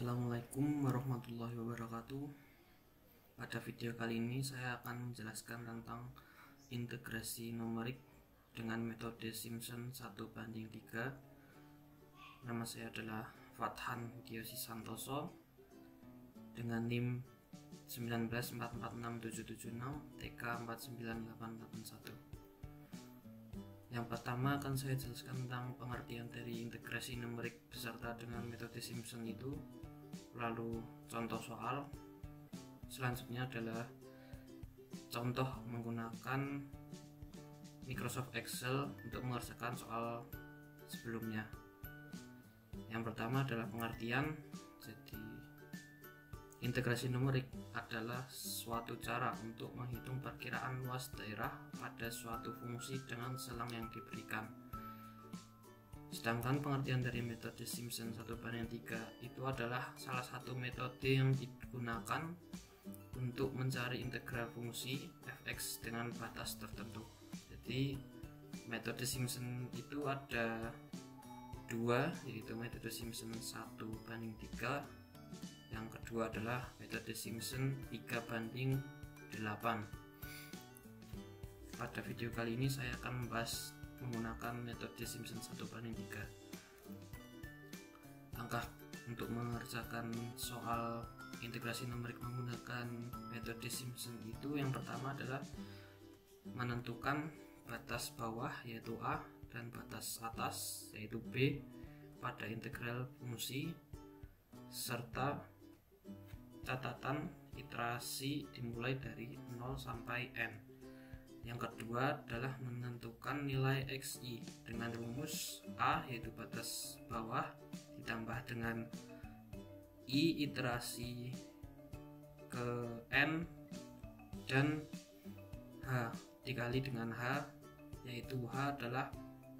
Assalamualaikum warahmatullahi wabarakatuh. Pada video kali ini saya akan menjelaskan tentang integrasi numerik dengan metode Simpson 1:3. Nama saya adalah Fathan Diosi Santoso dengan NIM 194467776 TK 498881. Yang pertama akan saya jelaskan tentang pengertian dari integrasi numerik beserta dengan metode Simpson itu, lalu contoh soal. Selanjutnya adalah contoh menggunakan Microsoft Excel untuk mengerjakan soal sebelumnya. Yang pertama adalah pengertian. Jadi integrasi numerik adalah suatu cara untuk menghitung perkiraan luas daerah pada suatu fungsi dengan selang yang diberikan. Sedangkan pengertian dari metode Simpson 1:3 itu adalah salah satu metode yang digunakan untuk mencari integral fungsi fx dengan batas tertentu. Jadi metode Simpson itu ada dua, yaitu metode Simpson 1:3. Yang kedua adalah metode Simpson 3:8. Pada video kali ini saya akan membahas menggunakan metode Simpson 1:3. Langkah untuk mengerjakan soal integrasi numerik menggunakan metode Simpson itu, yang pertama adalah menentukan batas bawah yaitu A dan batas atas yaitu B pada integral fungsi, serta catatan iterasi dimulai dari 0 sampai n. Yang kedua adalah menentukan nilai xi dengan rumus A yaitu batas bawah ditambah dengan i iterasi ke n dan h dikali dengan h, yaitu h adalah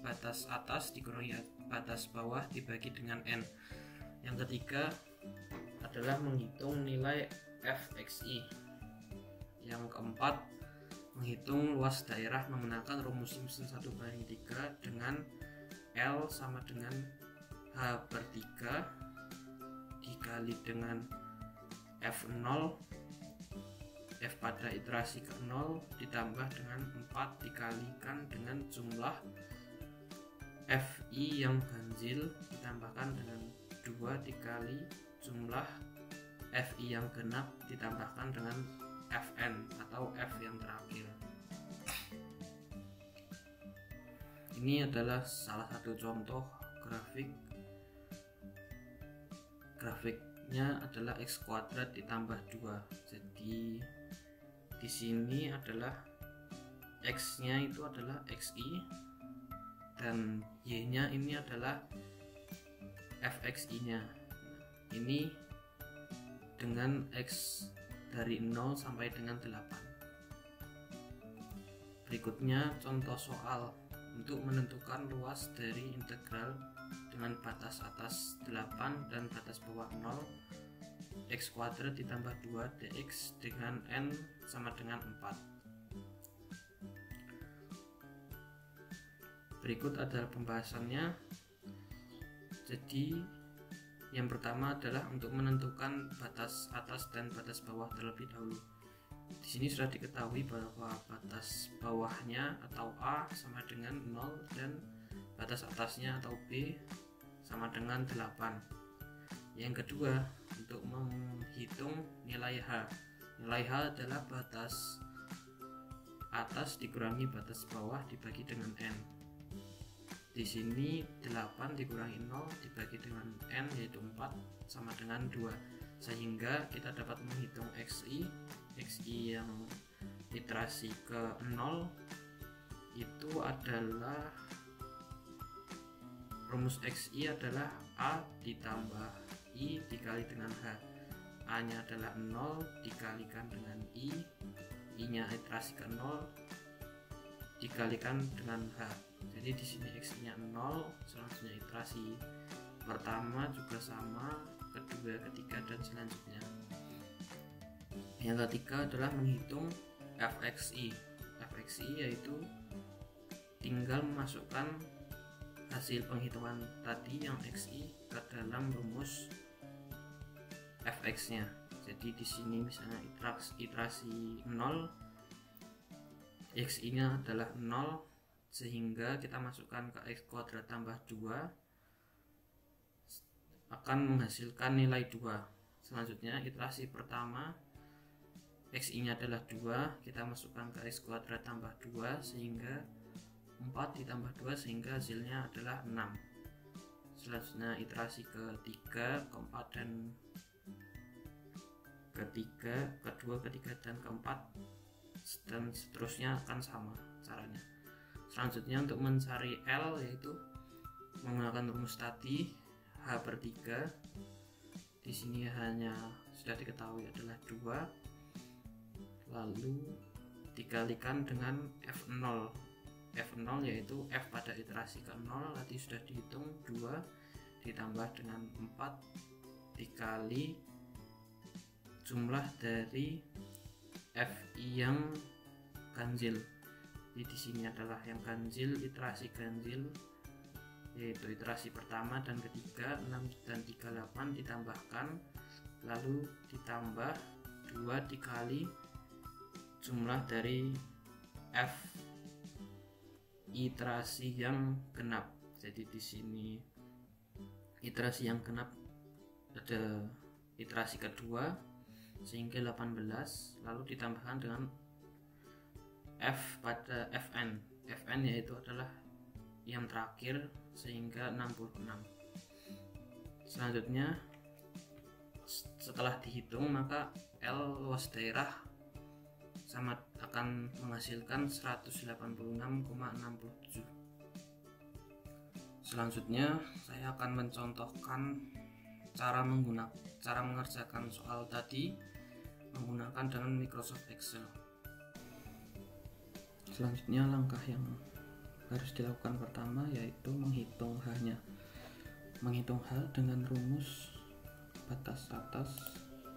batas atas dikurangi batas bawah dibagi dengan n. Yang ketiga adalah menghitung nilai fxi. Yang keempat, menghitung luas daerah menggunakan rumus Simpson 1:3 dengan L sama dengan H/3 dikali dengan F0, F pada iterasi ke 0 ditambah dengan 4 dikalikan dengan jumlah Fi yang ganjil ditambahkan dengan 2 dikali jumlah Fi yang genap ditambahkan dengan Fn atau F yang terakhir. Ini adalah salah satu contoh grafik. Grafiknya adalah x kuadrat ditambah 2. Jadi di sini adalah x-nya itu adalah xi dan y-nya ini adalah fxi-nya. Ini dengan x dari 0 sampai dengan 8. Berikutnya contoh soal untuk menentukan luas dari integral dengan batas atas 8 dan batas bawah 0, x kuadrat ditambah 2 dx dengan n sama dengan 4. Berikut adalah pembahasannya. Jadi yang pertama adalah untuk menentukan batas atas dan batas bawah terlebih dahulu. Di sini sudah diketahui bahwa batas bawahnya atau A sama dengan 0 dan batas atasnya atau B sama dengan 8. Yang kedua, untuk menghitung nilai H. Nilai H adalah batas atas dikurangi batas bawah dibagi dengan n. Di sini 8 dikurangi 0 dibagi dengan n yaitu 4 sama dengan 2, sehingga kita dapat menghitung xi yang iterasi ke 0 itu adalah rumus xi adalah a ditambah i dikali dengan h. A nya adalah 0 dikalikan dengan i nya iterasi ke 0 dikalikan dengan h. Jadi di sini x-nya 0, selanjutnya iterasi pertama juga sama, kedua, ketiga, dan selanjutnya. Yang ketiga adalah menghitung fxi. Fxi yaitu tinggal memasukkan hasil penghitungan tadi yang xi ke dalam rumus fx-nya. Jadi di sini misalnya iterasi 0, xi-nya adalah 0, sehingga kita masukkan ke x kuadrat tambah 2 akan menghasilkan nilai 2. Selanjutnya iterasi pertama, xi-nya adalah 2, kita masukkan ke x kuadrat tambah 2 sehingga 4 ditambah 2 sehingga hasilnya adalah 6. Selanjutnya iterasi ketiga, keempat, dan kedua, ketiga, dan keempat, dan seterusnya akan sama caranya. Selanjutnya untuk mencari L, yaitu menggunakan rumus tadi H/3. Di sini hanya sudah diketahui adalah 2, lalu dikalikan dengan F0. F0 yaitu F pada iterasi ke-0 tadi sudah dihitung, 2 ditambah dengan 4 dikali jumlah dari Fi yang ganjil. Jadi di sini adalah yang ganjil, iterasi ganjil, yaitu iterasi pertama dan ketiga, 6 dan 38 ditambahkan, lalu ditambah 2 dikali jumlah dari F iterasi yang genap. Jadi di sini iterasi yang genap ada iterasi kedua sehingga 18, lalu ditambahkan dengan F pada Fn yaitu adalah yang terakhir sehingga 66. Selanjutnya setelah dihitung maka L luas daerah sama akan menghasilkan 186,67. Selanjutnya saya akan mencontohkan cara mengerjakan soal tadi menggunakan dengan Microsoft Excel. Selanjutnya langkah yang harus dilakukan pertama yaitu menghitung H dengan rumus batas atas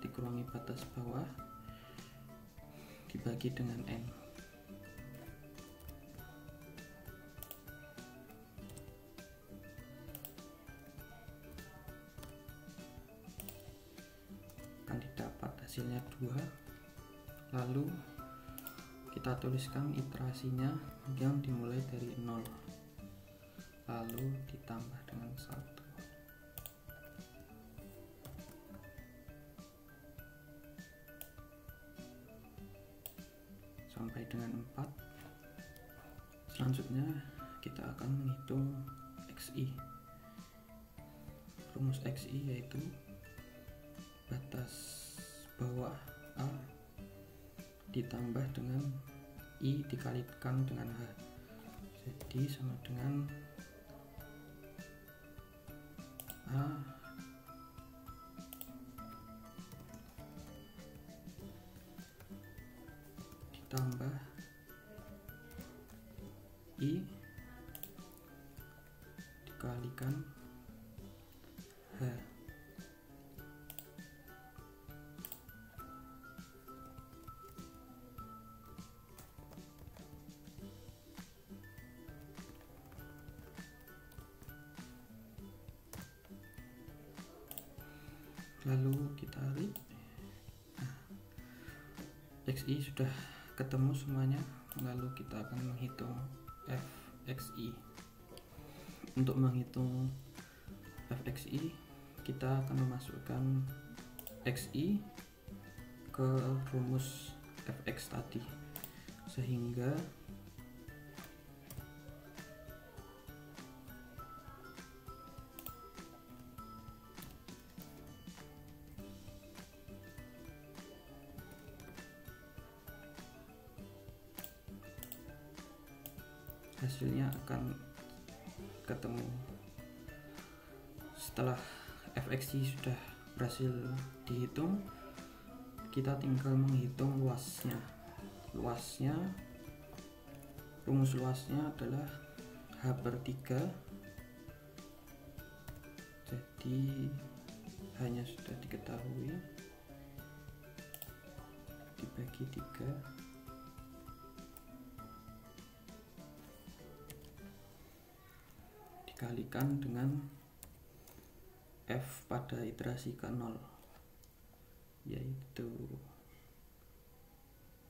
dikurangi batas bawah dibagi dengan N. Akan didapat hasilnya 2, lalu kita tuliskan iterasinya yang dimulai dari 0 lalu ditambah dengan 1 sampai dengan 4. Selanjutnya kita akan menghitung xi. Rumus xi yaitu batas bawah A ditambah dengan I dikalikan dengan H, jadi sama dengan A ditambah I dikalikan H. Lalu kita lihat xi sudah ketemu semuanya, lalu kita akan menghitung fxi. Untuk menghitung fxi kita akan memasukkan xi ke rumus fx tadi sehingga hasilnya akan ketemu. Setelah fxi sudah berhasil dihitung, kita tinggal menghitung luasnya. Rumus luasnya adalah H/3, jadi hanya sudah diketahui dibagi 3 dikalikan dengan F pada iterasi ke-0. yaitu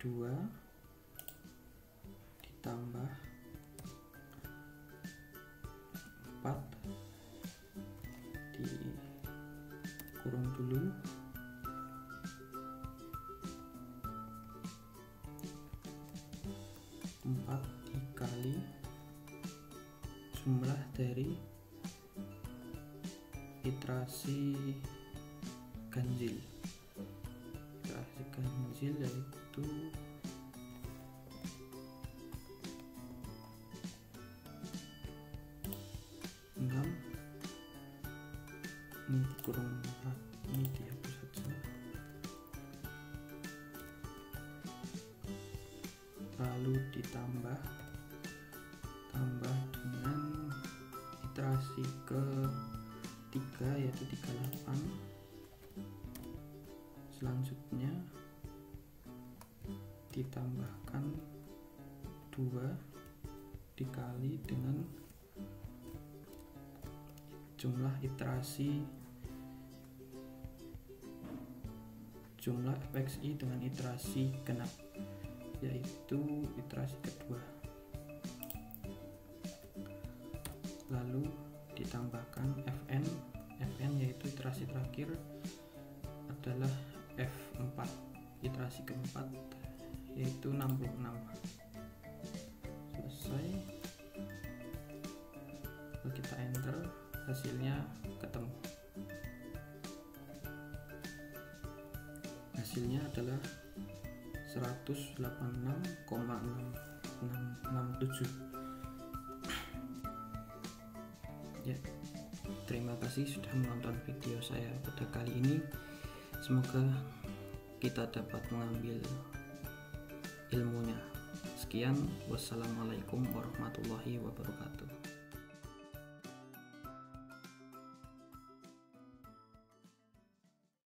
2 ditambah 4 dikurung dulu, empat dikali jumlah dari iterasi ganjil. Iterasi ganjil yaitu 6. Ini kurang 4, ini dihapus saja. Lalu ditambah dengan iterasi ke-3 yaitu 38. Selanjutnya ditambahkan 2 dikali dengan jumlah iterasi, jumlah fxi dengan iterasi genap, yaitu iterasi kedua. Lalu ditambahkan fn yaitu iterasi terakhir adalah f4, iterasi keempat yaitu 66. Selesai, lalu kita enter, hasilnya ketemu. Hasilnya adalah 186,667. Ya, terima kasih sudah menonton video saya pada kali ini. Semoga kita dapat mengambil ilmunya. Sekian, wassalamualaikum warahmatullahi wabarakatuh.